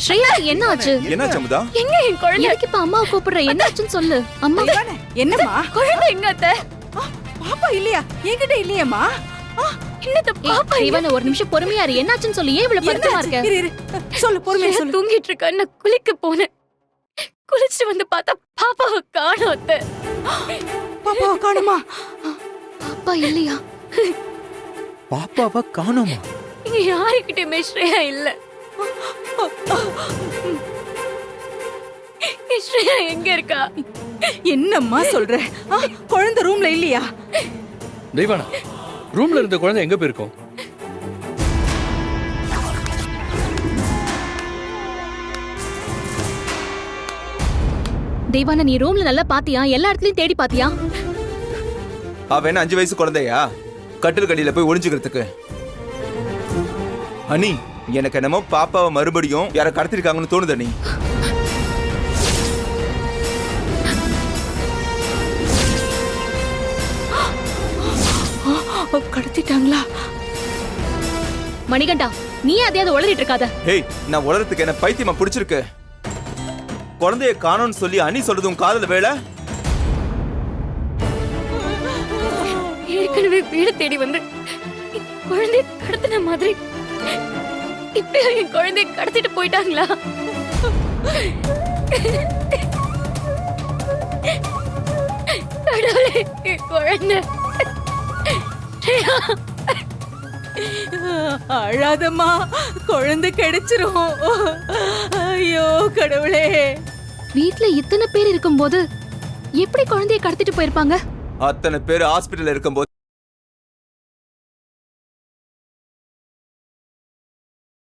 ஸ்ரேயா என்ன ஆச்சு? என்னாச்சு அமுதா? எங்க என் குழந்தை? எனக்கு இப்ப அம்மாவை கூப்பிடுற, என்ன ஆச்சுன்னு சொல்லு. அம்மா என்னம்மா? குழந்தை எங்க அத்தை? பாப்பா இல்லையா? என்கிட்ட இல்லையேம்மா. என்னது பாப்பா? இவன ஒரு நிமிஷம் பொறுமையா இரு. என்னாச்சுன்னு சொல்லு. ஏன் இவ்வளவு பதட்டமா இருக்க? இரு இரு சொல்லு, பொறுமையா சொல்லு. தூங்கிட்டு இருக்கா. நான் குளிக்க போனேன். குளிச்சிட்டு வந்து பார்த்தா பாப்பாவை காணோம் அத்தை. பாப்பாவை காணுமா? பாப்பா இல்லையா? பாப்பாவா காணோமா? இங்க யாருக்கிட்டயுமே ஸ்ரேயா இல்ல. ஸ்ரேயா எங்க இருக்கா? என்னம்மா சொல்ற? குழந்தை ரூம்ல இல்லையா? தெய்வானா, ரூம்ல இருந்த குழந்தை எங்க போயிருக்கும்? தெய்வானா, நீ ரூம்ல நல்லா பாத்தியா? எல்லா இடத்துலயும் தேடி பாத்தியா? அவ என்ன 5 வயசு குழந்தையா? கட்டில் கடியில போய் ஒளிஞ்சுக்கிறதுக்கு. அனி, எனக்கு என்னமோ பாப்பாவை மறுபடியும் யார கடத்திருக்காங்கன்னு தோணுது அனி. கடத்திட்டாங்களா? மணிகண்டா, நீ அதையாவது உளறிட்டு இருக்காத. ஹேய், நான் உலகத்துக்கு என்ன பைத்தியமா பிடிச்சிருக்கு. குழந்தைய காணோன்னு சொல்லி அனி சொல்றதும் காதல வேலை. ஏற்கனவே வீடு தேடி வந்து குழந்தை கடத்தின மாதிரி இப்ப என் குழந்தை கடத்திட்டு போயிட்டாங்களா? கடவுளே, என் குழந்தை. அழாதம்மா, குழந்தை கிடைச்சிரும். ஐயோ கடவுளே. வீட்ல இத்தனை பேர் இருக்கும்போது எப்படி குழந்தைய கடத்திட்டு போயிருப்பாங்க? அத்தனை பேர் ஹாஸ்பிட்டல் இருக்கும்போது